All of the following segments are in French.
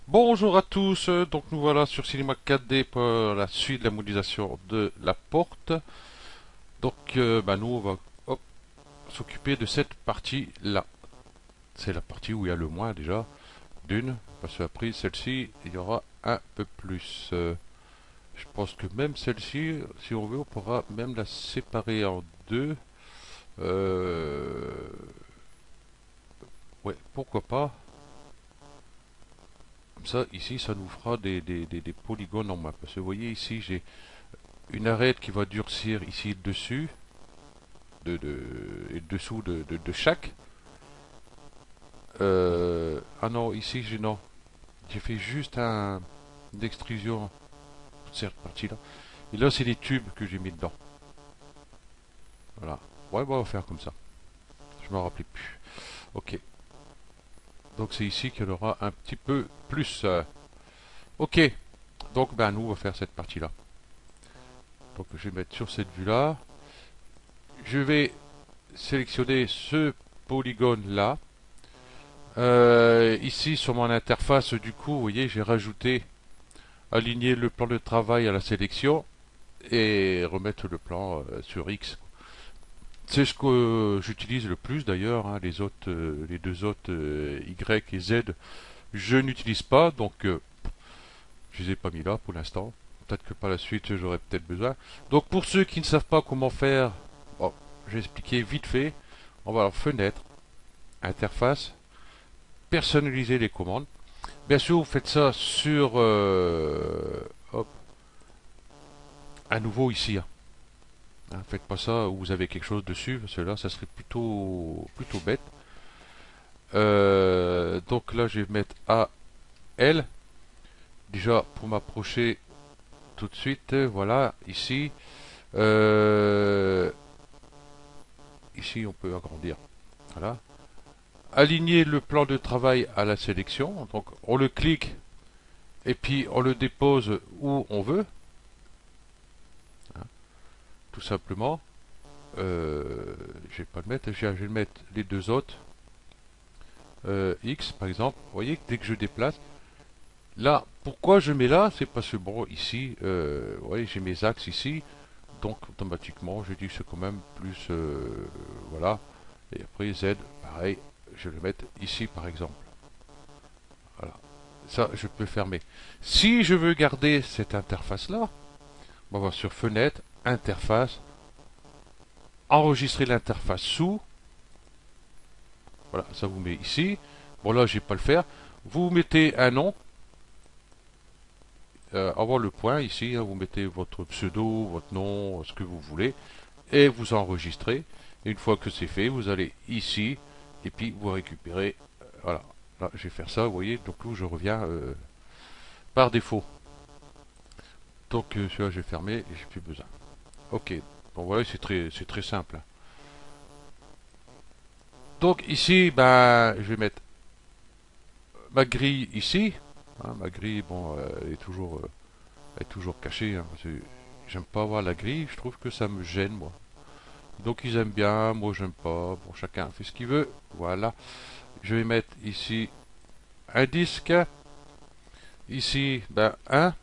Bonjour à tous, donc nous voilà sur Cinema 4D pour la suite de la modélisation de la porte. Donc nous on va hop, s'occuper de cette partie-là. C'est la partie où il y a le moins déjà, d'une, parce qu'après celle-ci, il y aura un peu plus. Je pense que même celle-ci, si on veut, on pourra même la séparer en deux. Euh, ouais, pourquoi pas. Comme ça, ici, ça nous fera des polygones en moins. Parce que vous voyez ici, j'ai une arête qui va durcir ici dessus, et dessous de chaque. Ah non, ici j'ai non, j'ai fait juste une extrusion toute cette partie-là. Et là c'est des tubes que j'ai mis dedans. Voilà. Ouais, on va faire comme ça. Je m'en rappelais plus. Ok. Donc c'est ici qu'il y en aura un petit peu plus. Ok. Donc nous on va faire cette partie-là. Donc je vais mettre sur cette vue-là. Je vais sélectionner ce polygone-là. Ici sur mon interface, du coup, vous voyez, j'ai rajouté aligner le plan de travail à la sélection et remettre le plan sur X. C'est ce que j'utilise le plus d'ailleurs. Hein. Les deux autres Y et Z, je n'utilise pas, donc je les ai pas mis là pour l'instant. Peut-être que par la suite j'aurai peut-être besoin. Donc pour ceux qui ne savent pas comment faire, bon, je vais expliquer vite fait. On va avoir fenêtre, interface, personnaliser les commandes. Bien sûr, vous faites ça sur hop, à nouveau ici. Hein. Hein, faites pas ça où vous avez quelque chose dessus, parce que là, ça serait plutôt bête. Donc là, je vais mettre A, L. Déjà, pour m'approcher tout de suite, voilà, ici. Euh, Ici, on peut agrandir. Voilà. Aligner le plan de travail à la sélection. Donc, on le clique et puis on le dépose où on veut. Hein, tout simplement. Je vais pas le mettre, je vais mettre les deux autres. X par exemple, vous voyez que dès que je déplace, là, pourquoi je mets là, c'est parce que bon, ici, vous voyez, j'ai mes axes ici, donc automatiquement, je dis que c'est quand même plus, voilà, et après Z, pareil, je vais le mettre ici par exemple, voilà, ça je peux fermer. Si je veux garder cette interface là, on va sur fenêtre, interface, enregistrer l'interface sous, voilà, ça vous met ici, bon là je vais pas le faire, vous mettez un nom, avoir le point ici, hein, vous mettez votre pseudo, votre nom, ce que vous voulez, et vous enregistrez. Et une fois que c'est fait, vous allez ici, et puis vous récupérez. Voilà, là je vais faire ça, vous voyez, donc là je reviens par défaut. Donc celui-là je vais fermer, et j'ai plus besoin. Ok, bon voilà, c'est très simple. Donc ici, je vais mettre ma grille ici. Hein, ma grille, bon, elle est toujours cachée. Hein, parce que j'aime pas voir la grille, je trouve que ça me gêne, moi. Donc ils aiment bien, moi j'aime pas. Bon, chacun fait ce qu'il veut. Voilà. Je vais mettre ici un disque. Ici, un.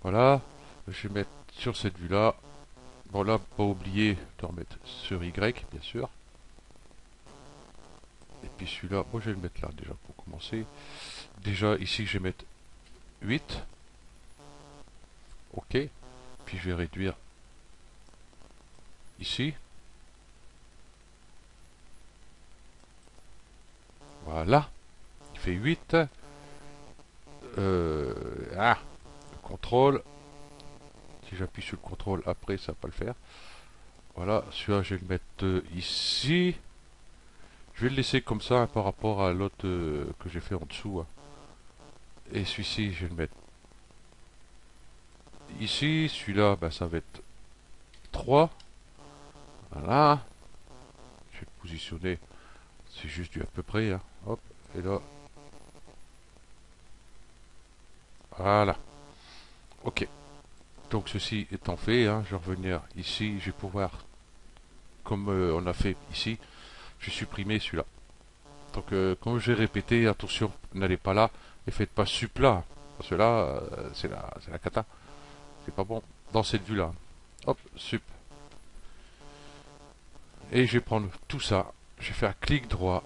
Voilà. Je vais mettre sur cette vue-là. Bon là, pas oublier de remettre sur Y, bien sûr. Et puis celui-là, moi je vais le mettre là déjà pour commencer. Déjà ici, je vais mettre 8. OK. Puis je vais réduire ici. Voilà. Il fait 8. Le contrôle. Si j'appuie sur le contrôle après, ça va pas le faire. Voilà, celui-là, je vais le mettre ici. Je vais le laisser comme ça hein, par rapport à l'autre que j'ai fait en dessous. Hein. Et celui-ci, je vais le mettre ici. Celui-là, ça va être 3. Voilà. Je vais le positionner. C'est juste du à peu près. Hein. Hop. Et là. Voilà. Ok. Donc ceci étant fait, hein, je vais revenir ici. Je vais pouvoir, comme on a fait ici, je vais supprimer celui-là. Donc comme j'ai répété, attention, n'allez pas là et faites pas supla. Parce que là, c'est la cata. C'est pas bon. Dans cette vue-là. Hop, sup. Et je vais prendre tout ça. Je vais faire clic droit,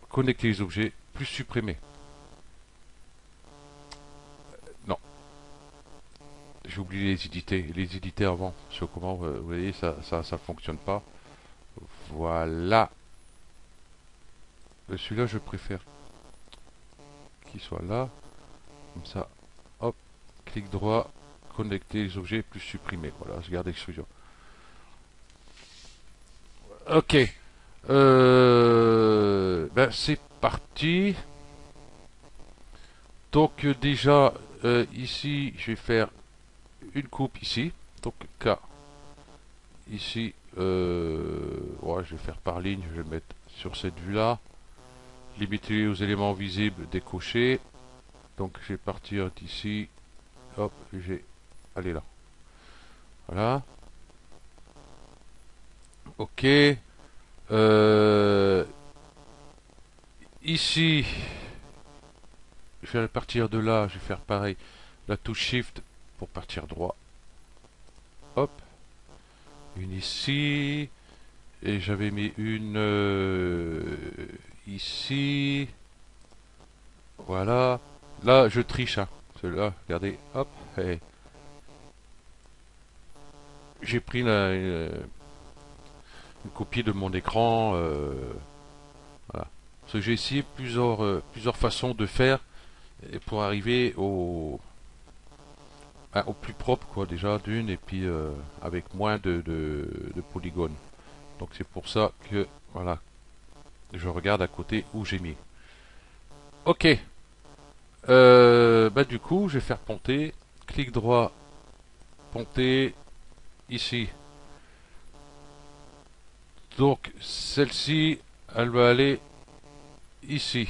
connecter les objets, plus supprimer. Non, j'ai oublié les éditer avant. Sur comment, vous voyez, ça fonctionne pas. Voilà. Celui-là, je préfère qu'il soit là. Comme ça, hop, clic droit, connecter les objets, plus supprimer. Voilà, je garde l'extrusion. Ok. Ben, c'est parti. Donc déjà, ici, je vais faire une coupe ici. Donc K. Ici, ouais, je vais faire par ligne. Je vais mettre sur cette vue-là. Limiter aux éléments visibles décochés. Donc je vais partir d'ici. Hop, j'ai... Allez là. Voilà. Ok. Ici, je vais partir de là. Je vais faire pareil. La touche Shift pour partir droit. Hop. Une ici. Et j'avais mis une ici. Voilà. Là, je triche. Hein. Celui-là, regardez. Hop. Et j'ai pris une copie de mon écran. Voilà. Parce que j'ai essayé plusieurs façons de faire pour arriver au plus propre, quoi, déjà, d'une, et puis avec moins de polygones. Donc c'est pour ça que, voilà, je regarde à côté où j'ai mis. Ok. Bah du coup, je vais faire ponter. Clic droit, ponter, ici. Donc celle-ci, elle va aller ici.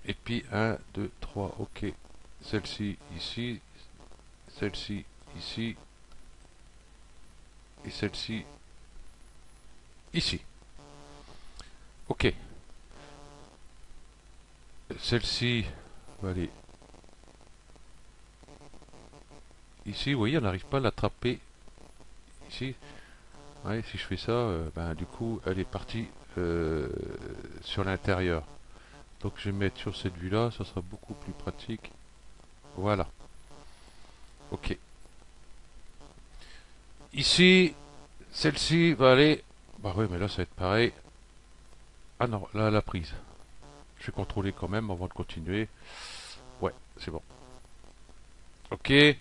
Et puis 1, 2, 3, ok. Celle-ci ici, celle-ci ici, et celle-ci ici. Ok. Celle-ci va aller ici. Vous voyez, on n'arrive pas à l'attraper ici. Ouais, si je fais ça, ben, du coup, elle est partie sur l'intérieur. Donc je vais mettre sur cette vue-là, ça sera beaucoup plus pratique. Voilà. Ok. Ici, celle-ci va aller... Bah oui, mais là, ça va être pareil. Ah non, là, la prise. Je vais contrôler quand même avant de continuer. Ouais, c'est bon. Ok. Et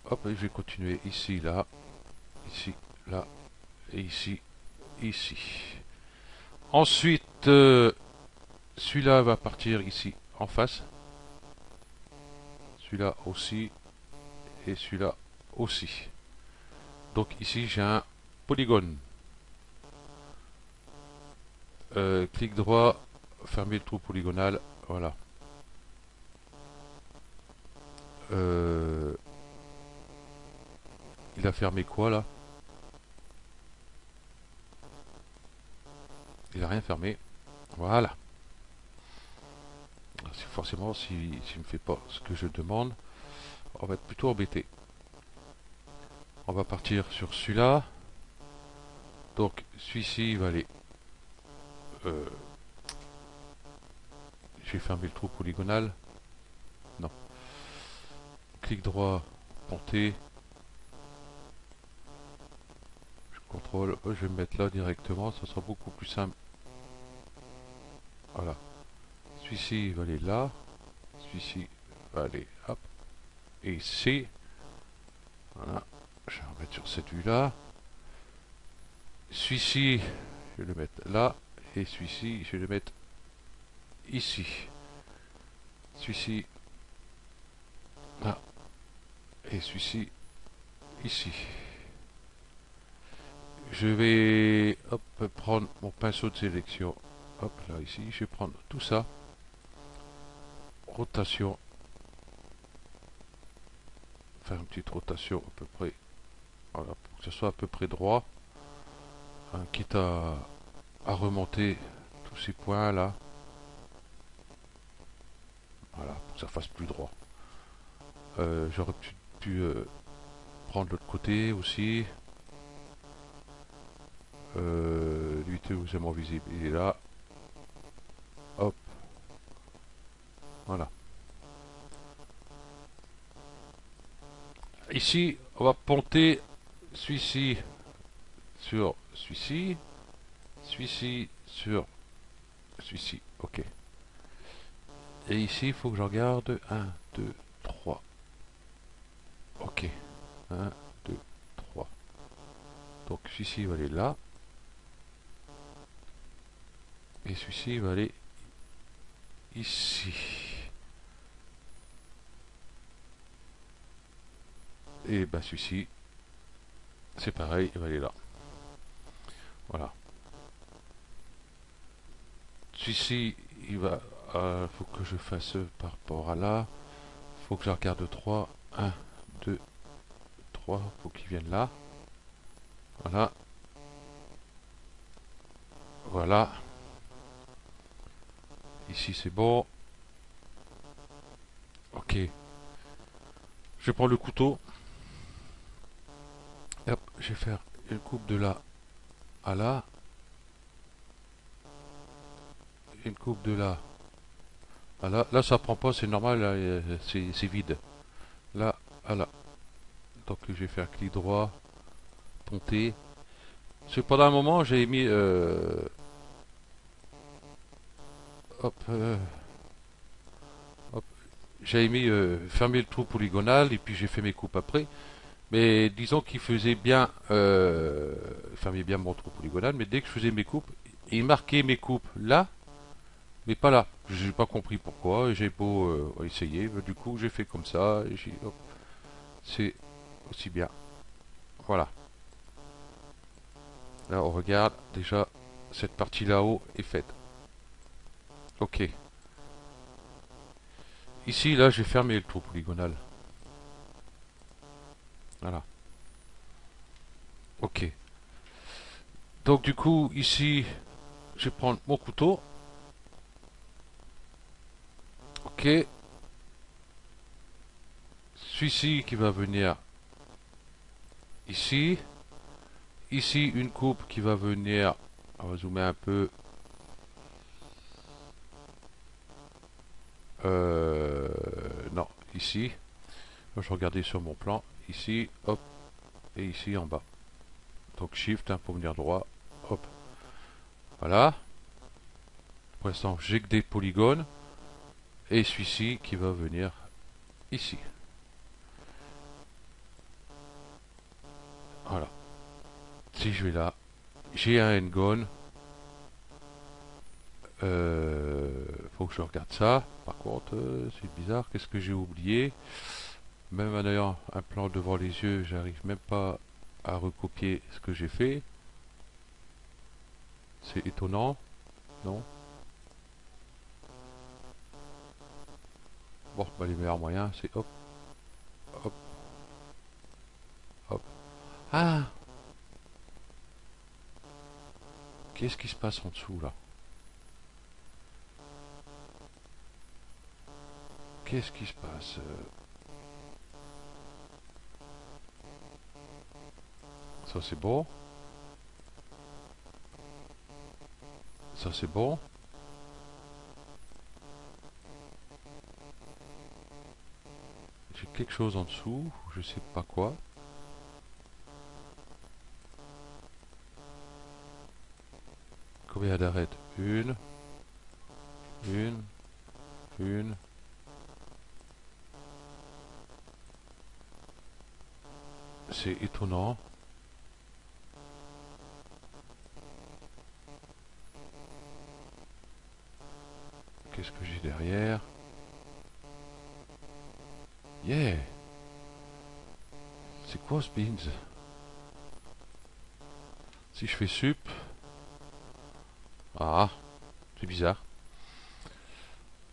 hop, je vais continuer ici, là, ici, là, et ici, ici. Ensuite, celui-là va partir ici, en face. Celui-là aussi, et celui-là aussi. Donc ici, j'ai un polygone. Clic droit, fermer le trou polygonal, voilà. Il a fermé quoi là? Il a rien fermé. Voilà. Forcément, s'il ne me fait pas ce que je demande, on va être plutôt embêté. On va partir sur celui-là. Donc, celui-ci va aller... j'ai fermé le trou polygonal. Non. Clic droit, ponter. Je contrôle. Je vais me mettre là directement. Ça sera beaucoup plus simple. Voilà. Celui-ci va aller là. Celui-ci va aller hop. Et ici. Voilà. Je vais remettre sur cette vue-là. Celui-ci, je vais le mettre là. Et celui-ci, je vais le mettre ici. Celui-ci là. Et celui-ci ici. Je vais hop, prendre mon pinceau de sélection. Hop, là, ici. Je vais prendre tout ça. Rotation. Faire une petite rotation à peu près. Voilà, pour que ce soit à peu près droit. hein, quitte à remonter tous ces points là. Voilà, pour que ça fasse plus droit. J'aurais pu prendre l'autre côté aussi. L'unité où visible, il est là. Hop, voilà. Ici, on va ponter celui-ci sur celui-ci, celui-ci sur celui-ci. Ok. Et ici, il faut que je regarde. Un, 2, 3. Ok. Un, 2, 3. Donc celui-ci va aller là. Et celui-ci va aller ici. Et bah celui-ci, c'est pareil, il va aller là. Voilà. Celui-ci, il va. Faut que je fasse par rapport à là. Faut que je regarde 3. 1, 2, 3. Faut qu'il vienne là. Voilà. Voilà. Ici, c'est bon. Ok. Je prends le couteau. Et hop, je vais faire une coupe de là à là. Une coupe de là à là. Là, ça prend pas, c'est normal, c'est vide. Là à là. Donc, je vais faire clic droit, ponter. Pendant un moment, j'ai mis. Hop, hop. J'avais mis fermer le trou polygonal et puis j'ai fait mes coupes après. Mais disons qu'il faisait bien, fermait bien mon trou polygonal, mais dès que je faisais mes coupes, il marquait mes coupes là, mais pas là. Je n'ai pas compris pourquoi, j'ai beau essayer, mais du coup j'ai fait comme ça, et hop, c'est aussi bien. Voilà. Là on regarde, déjà cette partie là-haut est faite. Ok. Ici, là, j'ai fermé le trou polygonal. Voilà. Ok. Donc du coup, ici, je vais prendre mon couteau. Ok. Celui-ci qui va venir ici. Ici, une coupe qui va venir. On va zoomer un peu. Non, ici. Je regardais sur mon plan. Ici, hop. Et ici en bas. Donc Shift hein, pour venir droit. Hop. Voilà. Pour l'instant, j'ai que des polygones. Et celui-ci qui va venir ici. Voilà. Si je vais là, j'ai un n-gone. Faut que je regarde ça. Par contre, c'est bizarre. Qu'est-ce que j'ai oublié? Même en ayant un plan devant les yeux, j'arrive même pas à recopier ce que j'ai fait. C'est étonnant, non? Bon, bah, les meilleurs moyens, c'est hop, hop, hop. Ah! Qu'est-ce qui se passe en dessous là? Qu'est-ce qui se passe? Ça c'est bon. Ça c'est bon. J'ai quelque chose en dessous, je sais pas quoi. Combien d'arêtes? Une, une, une. C'est étonnant. Qu'est-ce que j'ai derrière? Yeah! C'est quoi ce beans? Si je fais sup. Ah, c'est bizarre.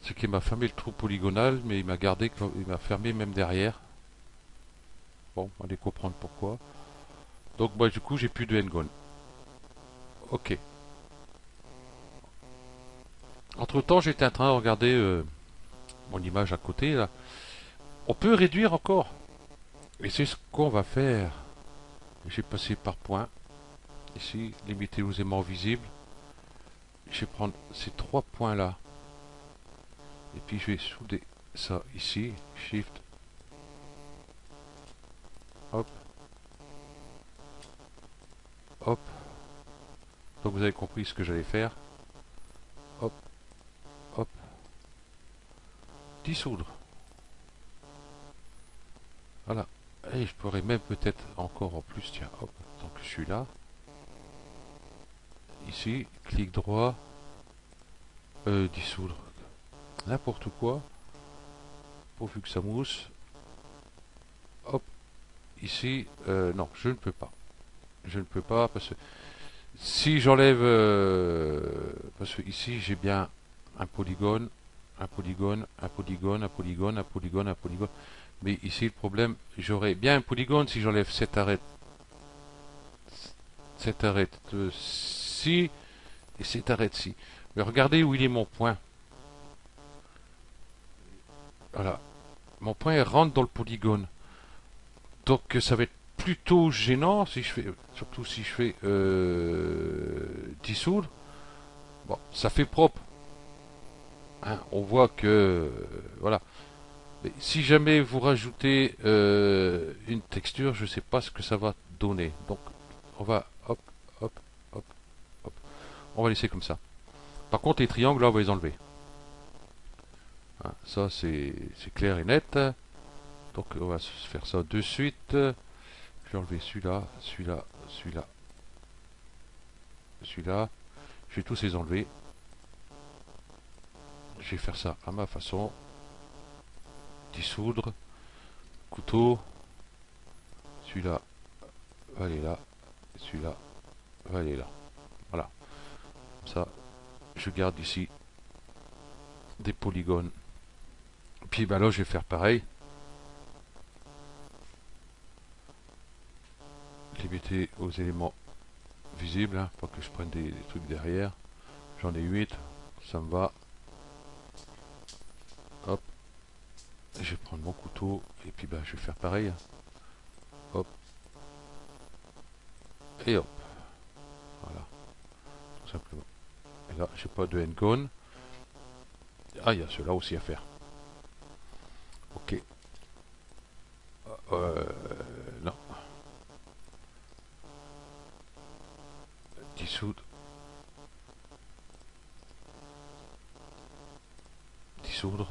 C'est qu'il m'a fermé le trou polygonal, mais il m'a gardé, il m'a fermé même derrière. Bon, allez comprendre pourquoi. Donc, bah, du coup, j'ai plus de n-gone. Ok. Entre temps, j'étais en train de regarder mon image à côté là. On peut réduire encore. Et c'est ce qu'on va faire. J'ai passé par point. Ici, limiter aux aimants visibles. Je vais prendre ces trois points là. Et puis je vais souder ça ici. Shift. Hop. Hop. Donc vous avez compris ce que j'allais faire. Hop. Hop. Dissoudre. Voilà. Et je pourrais même peut-être encore en plus. Tiens, hop. Donc je suis là. Ici. Clic droit. Dissoudre. N'importe quoi. Pourvu que ça mousse. Hop. Ici. Non, je ne peux pas. Je ne peux pas parce que si j'enlève, parce que ici j'ai bien un polygone, un polygone, un polygone, un polygone, un polygone, un polygone. Mais ici le problème, j'aurais bien un polygone si j'enlève cette arête ci et cette arête ci. Mais regardez où il est mon point. Voilà, mon point il rentre dans le polygone. Donc ça va être plutôt gênant si je fais, surtout si je fais dissoudre. Bon, ça fait propre. Hein, on voit que voilà. Mais si jamais vous rajoutez une texture, je ne sais pas ce que ça va donner. Donc on va hop, hop, hop, hop. On va laisser comme ça. Par contre, les triangles, là, on va les enlever. Hein, ça, c'est clair et net. Donc on va faire ça de suite. Je vais enlever celui-là, celui-là, celui-là, celui-là. Je vais tous les enlever. Je vais faire ça à ma façon. Dissoudre. Couteau. Celui-là va aller là. Celui-là va aller là. Voilà. Comme ça, je garde ici des polygones. Puis ben là, je vais faire pareil. Limiter aux éléments visibles, hein, pas que je prenne des trucs derrière. J'en ai 8, ça me va. Hop. Je vais prendre mon couteau et puis ben, je vais faire pareil. Hop. Et hop. Voilà. Tout simplement. Et là, j'ai pas de n-cone. Ah, il y a ceux-là aussi à faire. Ok. Non. Dissoudre. Dissoudre.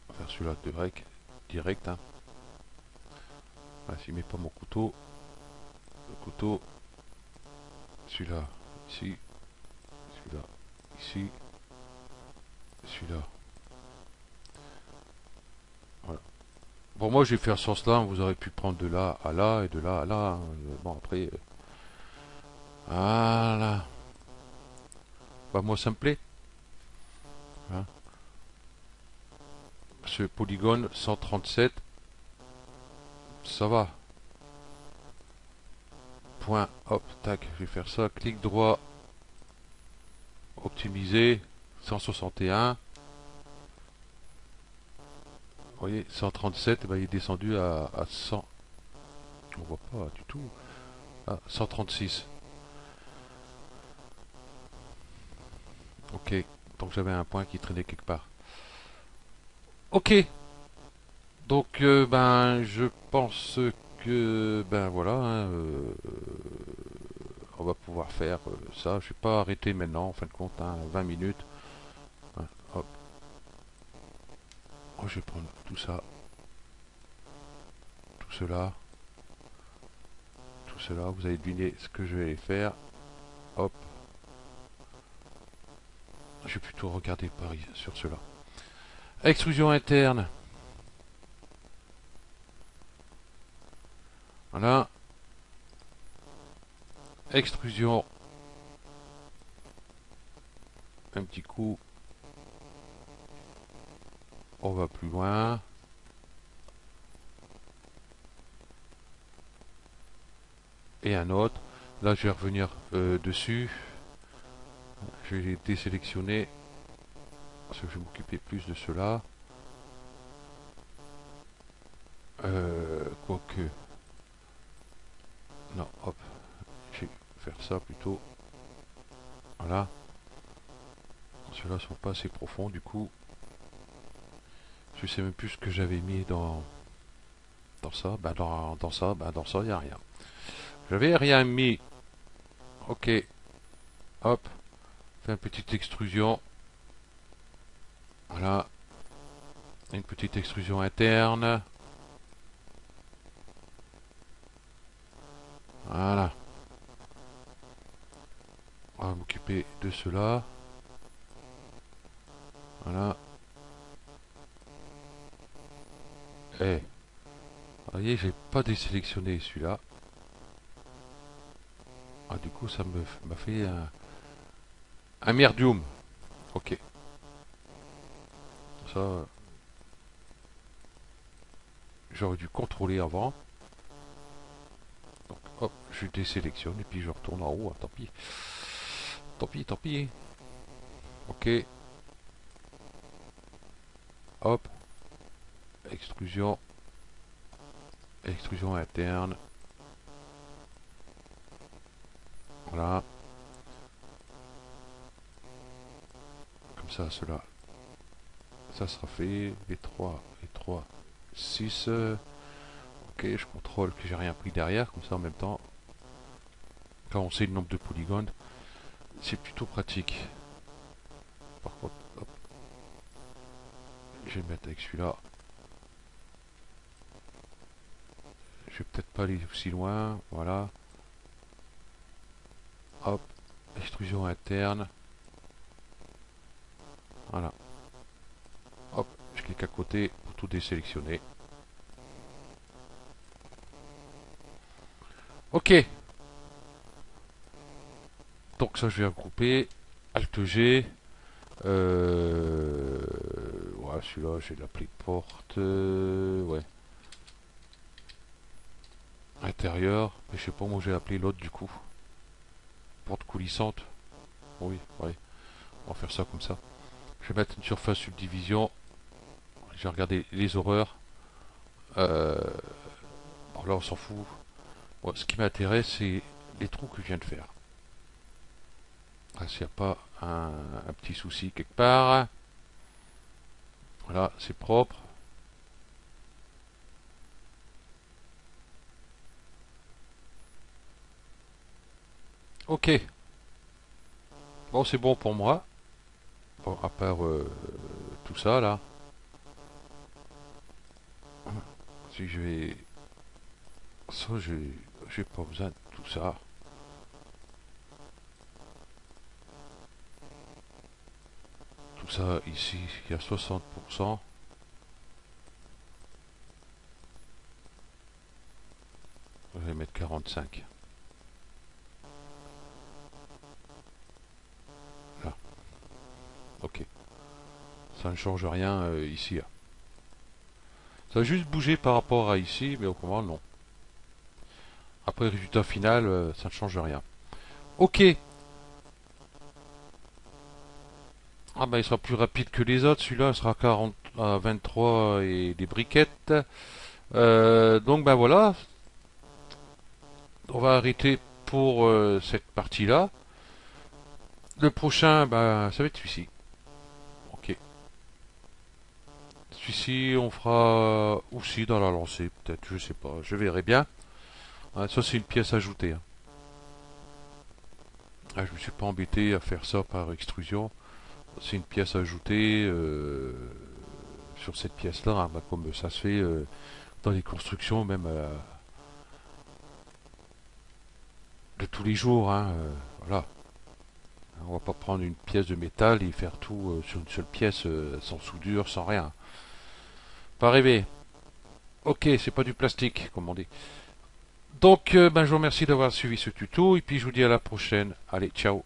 On va faire celui-là direct. Direct. Hein. Voilà, s'il met pas mon couteau. Le couteau. Celui-là. Ici. Celui-là. Ici. Celui-là. Voilà. Bon, moi, j'ai fait un sens là. Vous aurez pu prendre de là à là et de là à là. Hein. Bon, après. Voilà. Bah, moi, ça me plaît. Hein. Ce polygone 137. Ça va. Point. Hop. Tac. Je vais faire ça. Clic droit. Optimiser. 161. Vous voyez, 137, ben, il est descendu à 100. On voit pas du tout. Ah, 136. Ok. Donc j'avais un point qui traînait quelque part. Ok. Donc ben je pense que ben voilà. Hein, on va pouvoir faire ça. Je vais pas arrêter maintenant en fin de compte. Hein, 20 minutes. Hein, hop. Oh, je vais prendre tout ça. Tout cela. Tout cela. Vous allez deviner ce que je vais faire. Hop. Je vais plutôt regarder Paris sur cela. Extrusion interne. Voilà. Extrusion. Un petit coup. On va plus loin. et un autre. Là, je vais revenir dessus. Je vais les désélectionner parce que je vais m'occuper plus de cela. Quoique. Non, hop. Je vais faire ça plutôt. Voilà. Ceux-là sont pas assez profonds du coup. Je sais même plus ce que j'avais mis dans ça. Dans ça, dans ça, il n'y a rien. J'avais rien mis. Ok. Hop. Fait une petite extrusion. Voilà. Une petite extrusion interne. Voilà. On va m'occuper de cela. Voilà. Eh. Vous voyez, j'ai pas désélectionné celui-là. Ah, du coup, ça m'a fait un merdium. Ok. Ça, j'aurais dû contrôler avant. Donc, hop, je désélectionne et puis je retourne en haut. Ah, tant pis. Tant pis, tant pis. Ok. Hop. Extrusion. Extrusion interne. Voilà. Comme ça, cela. Ça sera fait. Les 3, 6. Ok, je contrôle que j'ai rien pris derrière. Comme ça, en même temps, quand on sait le nombre de polygones, c'est plutôt pratique. Par contre, hop. Je vais le mettre avec celui-là. Je vais peut-être pas aller aussi loin. Voilà. Hop. Extrusion interne. Voilà. Hop. Je clique à côté pour tout désélectionner. Ok. Donc ça, je vais regrouper. Alt G. Ouais, celui-là, j'ai l'appelé porte. Ouais. Intérieur. Mais je sais pas moi j'ai appelé l'autre du coup. Porte coulissante. Oui, ouais. On va faire ça comme ça. Je vais mettre une surface subdivision. Je vais regarder les horreurs. Bon, là, on s'en fout. Bon, ce qui m'intéresse, c'est les trous que je viens de faire. S'il n'y a pas un petit souci quelque part. Voilà, c'est propre. Ok. Bon, c'est bon pour moi. Bon, à part tout ça, là. Si je vais... Ça, j'ai pas besoin de tout ça. Tout ça, ici, il y a 60%. Je vais mettre 45. Là. Ok. Ça ne change rien ici. Là. Ça a juste bougé par rapport à ici, mais autrement, non. Après, le résultat final, ça ne change rien. Ok. Ah bah il sera plus rapide que les autres. Celui-là sera 40 à 23 et des briquettes. Donc ben voilà. On va arrêter pour cette partie-là. Le prochain, ben, ça va être celui-ci. Ok. Celui-ci, on fera aussi dans la lancée, peut-être, je sais pas, je verrai bien. Ah, ça, c'est une pièce ajoutée. Hein. Ah, je me suis pas embêté à faire ça par extrusion. C'est une pièce ajoutée sur cette pièce-là, hein, bah, comme ça se fait dans les constructions, même de tous les jours. Hein, voilà. On va pas prendre une pièce de métal et faire tout sur une seule pièce, sans soudure, sans rien. Pas rêver. Ok, c'est pas du plastique, comme on dit. Donc, ben, je vous remercie d'avoir suivi ce tuto et puis je vous dis à la prochaine. Allez, ciao.